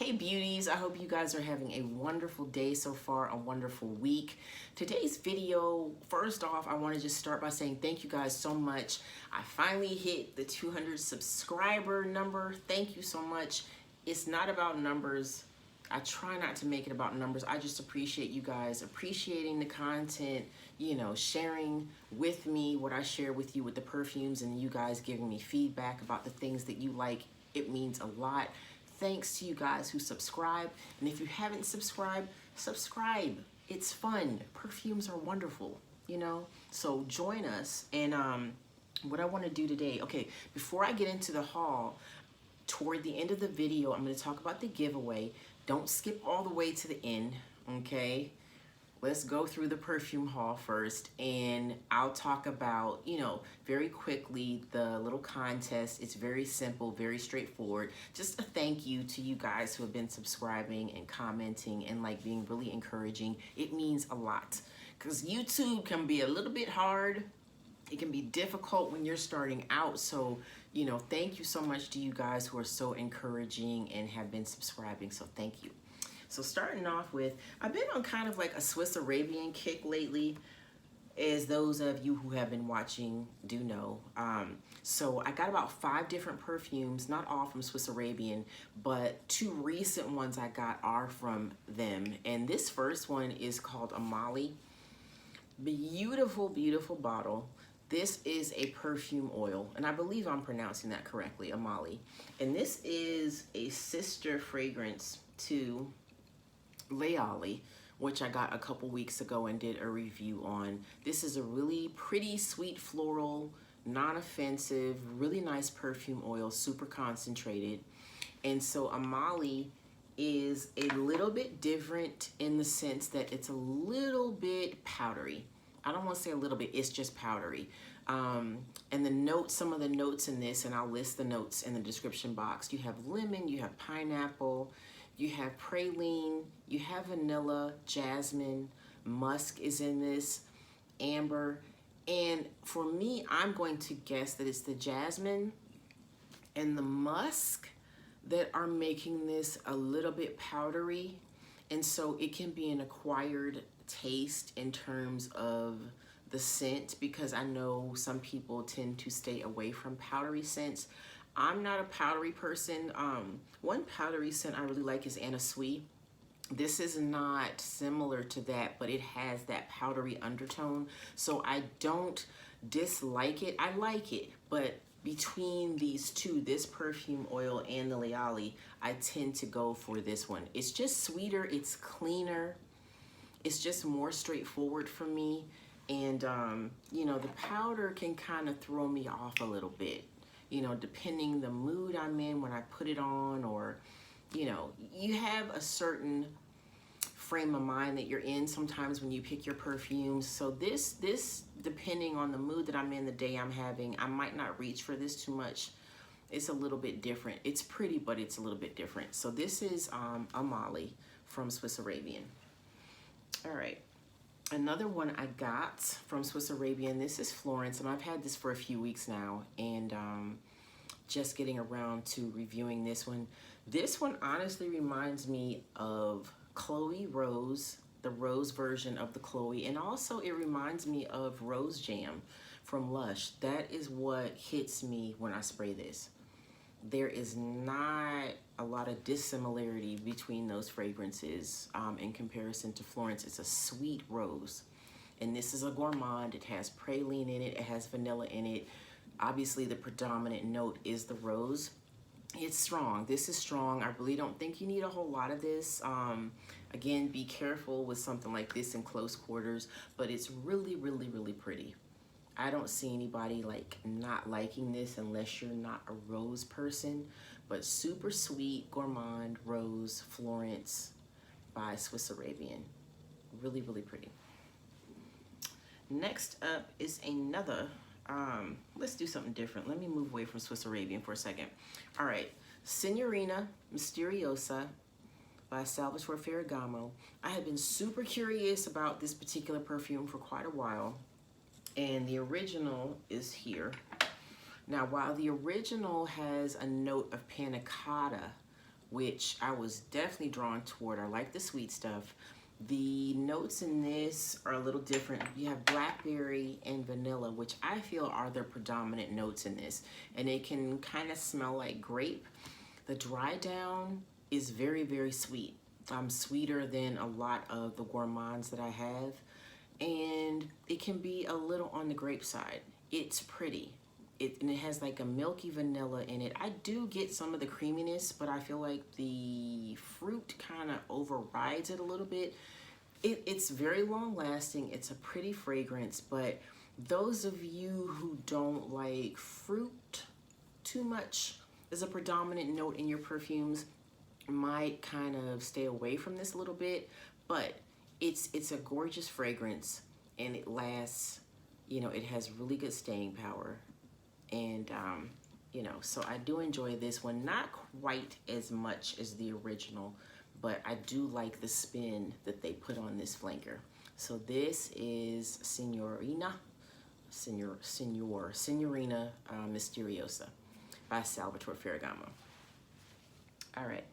Hey beauties, I hope you guys are having a wonderful day so far, a wonderful week. Today's video, first off, I want to just start by saying thank you guys so much. I finally hit the 200 subscriber number. Thank you so much. It's not about numbers. I try not to make it about numbers. I just appreciate you guys appreciating the content, you know, sharing with me what I share with you with the perfumes, and you guys giving me feedback about the things that you like. It means a lot. Thanks to you guys who subscribe. And if you haven't subscribed, subscribe. It's fun. Perfumes are wonderful, you know? So join us. And what I want to do today, okay, before I get into the haul, toward the end of the video, I'm going to talk about the giveaway. Don't skip all the way to the end, okay? Let's go through the perfume haul first, and I'll talk about, you know, very quickly the little contest. It's very simple, very straightforward. Just a thank you to you guys who have been subscribing and commenting and like being really encouraging. It means a lot because YouTube can be a little bit hard. It can be difficult when you're starting out. So, you know, thank you so much to you guys who are so encouraging and have been subscribing. So thank you. So starting off with, I've been on kind of like a Swiss Arabian kick lately, as those of you who have been watching do know. So I got about 5 different perfumes, not all from Swiss Arabian, but 2 recent ones I got are from them. And this first one is called Amaali. Beautiful, beautiful bottle. This is a perfume oil, and I believe I'm pronouncing that correctly, Amaali. And this is a sister fragrance to Layali, which I got a couple weeks ago and did a review on. This is a really pretty, sweet floral, non-offensive, really nice perfume oil, super concentrated. And so Amaali is a little bit different in the sense that it's a little bit powdery. I don't want to say a little bit, it's just powdery. And the notes, some of the notes in this, and I'll list the notes in the description box. You have lemon, you have pineapple, you have praline, you have vanilla, jasmine, musk is in this, amber. And for me, I'm going to guess that it's the jasmine and the musk that are making this a little bit powdery. And so it can be an acquired taste in terms of the scent, because I know some people tend to stay away from powdery scents. I'm not a powdery person. One powdery scent I really like is Anna Sui. This is not similar to that, but it has that powdery undertone. So I don't dislike it. I like it, but between these two, this perfume oil and the Layali, I tend to go for this one. It's just sweeter, it's cleaner, it's just more straightforward for me. And you know, the powder can kind of throw me off a little bit, you know, depending the mood I'm in when I put it on, or, you know, you have a certain frame of mind that you're in sometimes when you pick your perfumes. So this depending on the mood that I'm in, the day I'm having, I might not reach for this too much. It's a little bit different. It's pretty, but it's a little bit different. So this is Amaali from Swiss Arabian. All right. Another one I got from Swiss Arabian, this is Florence, and I've had this for a few weeks now, and just getting around to reviewing this one. This one honestly reminds me of Chloe Rose, the rose version of the Chloe, and also it reminds me of Rose Jam from Lush. That is what hits me when I spray this. There is not a lot of dissimilarity between those fragrances in comparison to Florence. It's a sweet rose, and this is a gourmand. It has praline in it, it has vanilla in it. Obviously the predominant note is the rose. It's strong. This is strong. I really don't think you need a whole lot of this. Again, be careful with something like this in close quarters, but it's really, really, really pretty. I don't see anybody like not liking this unless you're not a rose person, but super sweet, gourmand, rose, Florence by Swiss Arabian. Really, really pretty. Next up is another, let's do something different. Let me move away from Swiss Arabian for a second. All right, Signorina, Misteriosa by Salvatore Ferragamo. I have been super curious about this particular perfume for quite a while, and the original is here. Now, while the original has a note of panna cotta which I was definitely drawn toward. I like the sweet stuff. The notes in this are a little different. You have blackberry and vanilla, which I feel are the predominant notes in this. And it can kind of smell like grape. The dry down is very, very sweet. Sweeter than a lot of the gourmands that I have. And it can be a little on the grape side. It's pretty. And it has like a milky vanilla in it. I do get some of the creaminess, but I feel like the fruit kind of overrides it a little bit. It's very long lasting. It's a pretty fragrance, but those of you who don't like fruit too much as a predominant note in your perfumes might kind of stay away from this a little bit, but it's a gorgeous fragrance and it lasts, you know, it has really good staying power. And, you know, so I do enjoy this one, not quite as much as the original, but I do like the spin that they put on this flanker. So this is Signorina Misteriosa by Salvatore Ferragamo. All right.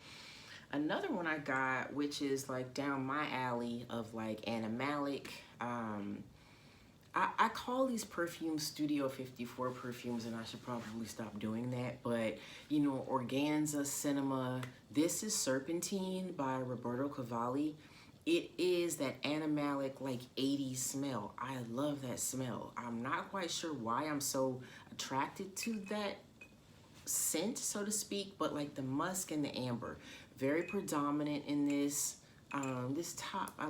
Another one I got, which is like down my alley of like animalic, I call these perfumes Studio 54 perfumes, and I should probably stop doing that. But, you know, Organza, Cinema. This is Serpentine by Roberto Cavalli. It is that animalic, like 80s smell. I love that smell. I'm not quite sure why I'm so attracted to that scent, so to speak, but like the musk and the amber, very predominant in this. This top, I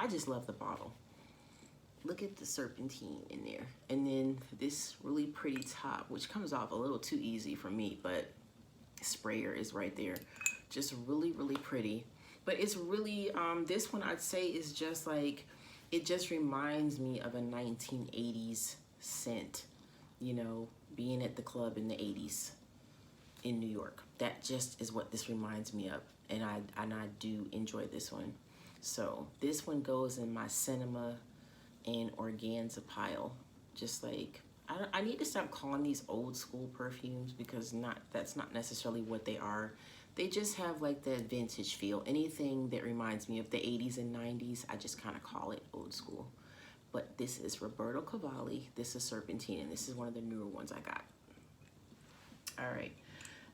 just love the bottle. Look at the Serpentine in there. And then this really pretty top, which comes off a little too easy for me, but sprayer is right there. Just really, really pretty. But it's really, this one I'd say is just like, it just reminds me of a 1980s scent, you know, being at the club in the 80s in New York. That just is what this reminds me of. And I do enjoy this one. So this one goes in my Cinema and Organza pile. Just like, I need to stop calling these old school perfumes because that's not necessarily what they are. They just have like that vintage feel. Anything that reminds me of the 80s and 90s, I just kind of call it old school. But this is Roberto Cavalli, this is Serpentine, and this is one of the newer ones I got. All right,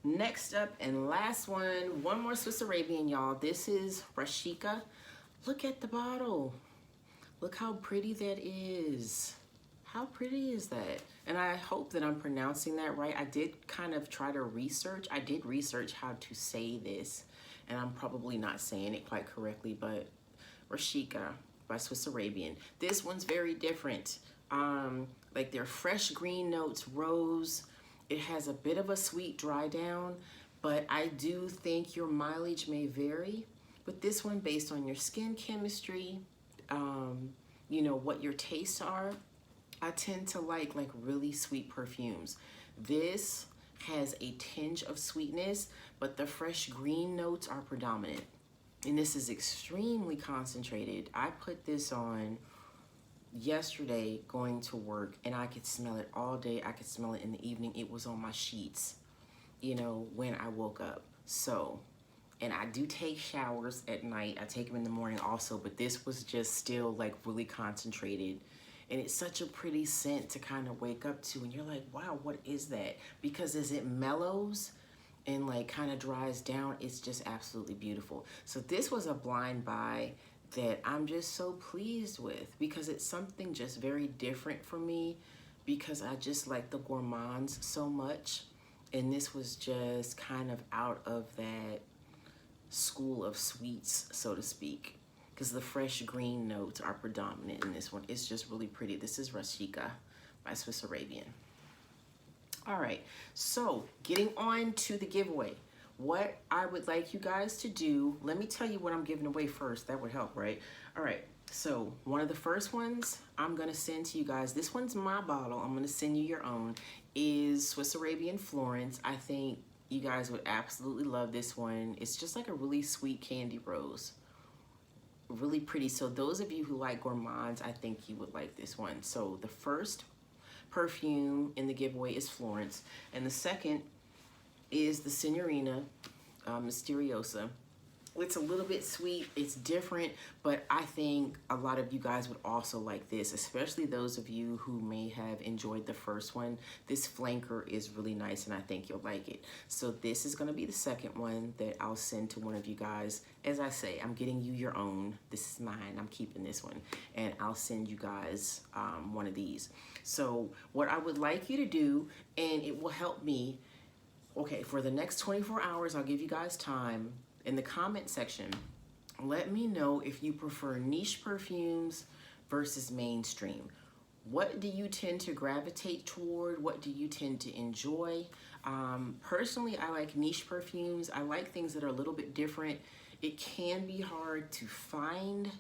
next up and last one more Swiss Arabian, y'all. This is Rasheeqa. Look at the bottle. Look how pretty that is. How pretty is that? And I hope that I'm pronouncing that right. I did kind of try to research. I did research how to say this, and I'm probably not saying it quite correctly, but Rasheeqa by Swiss Arabian. This one's very different. Like they're fresh green notes, rose. It has a bit of a sweet dry down, but I do think your mileage may vary. But this one, based on your skin chemistry, you know, what your tastes are, I tend to like really sweet perfumes. This has a tinge of sweetness, but the fresh green notes are predominant. And this is extremely concentrated. I put this on yesterday going to work, and I could smell it all day. I could smell it in the evening. It was on my sheets, you know, when I woke up. So, and I do take showers at night. I take them in the morning also, but this was just still like really concentrated. And it's such a pretty scent to kind of wake up to. And you're like, wow, what is that? Because as it mellows and like kind of dries down, it's just absolutely beautiful. So this was a blind buy that I'm just so pleased with because it's something just very different for me because I just like the gourmands so much. And this was just kind of out of that school of sweets, so to speak, because the fresh green notes are predominant in this one. It's just really pretty. This is Rasheeqa by Swiss Arabian. All right, so getting on to the giveaway. What I would like you guys to do, let me tell you what I'm giving away first. That would help, right? All right, so one of the first ones I'm gonna send to you guys, this one's my bottle, I'm gonna send you your own, is Swiss Arabian Florence. I think you guys would absolutely love this one. It's just like a really sweet candy rose. Really pretty. So those of you who like gourmands, I think you would like this one. So the first perfume in the giveaway is Florence, and the second is the Signorina Misteriosa. It's a little bit sweet, it's different, but I think a lot of you guys would also like this, especially those of you who may have enjoyed the first one. This flanker is really nice and I think you'll like it. So this is gonna be the second one that I'll send to one of you guys. As I say, I'm getting you your own. This is mine, I'm keeping this one. And I'll send you guys one of these. So what I would like you to do, and it will help me, okay, for the next 24 hours, I'll give you guys time. In the comment section, let me know if you prefer niche perfumes versus mainstream. What do you tend to gravitate toward? What do you tend to enjoy? Personally, I like niche perfumes. I like things that are a little bit different. It can be hard to find,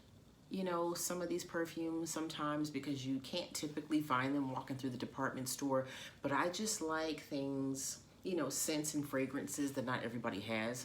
you know, some of these perfumes sometimes because you can't typically find them walking through the department store. But I just like things, you know, scents and fragrances that not everybody has.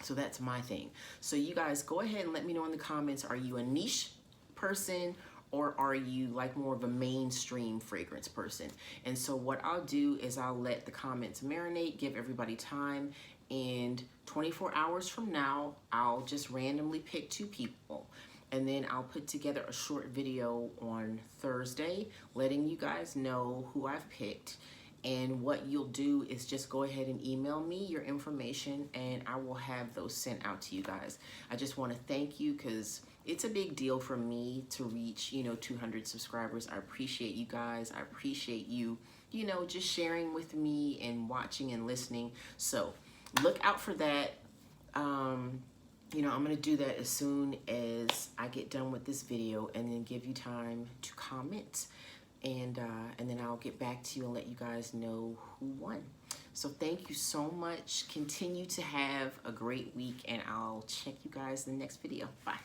So that's my thing. So you guys go ahead and let me know in the comments, are you a niche person or are you like more of a mainstream fragrance person? And so what I'll do is I'll let the comments marinate, give everybody time, and 24 hours from now, I'll just randomly pick 2 people. And then I'll put together a short video on Thursday, letting you guys know who I've picked. And what you'll do is just go ahead and email me your information and I will have those sent out to you guys. I just want to thank you because it's a big deal for me to reach, you know, 200 subscribers. I appreciate you guys. I appreciate you, you know, just sharing with me and watching and listening. So look out for that. You know, I'm going to do that as soon as I get done with this video and then give you time to comment. And then I'll get back to you and let you guys know who won. So thank you so much. Continue to have a great week and I'll check you guys in the next video. Bye.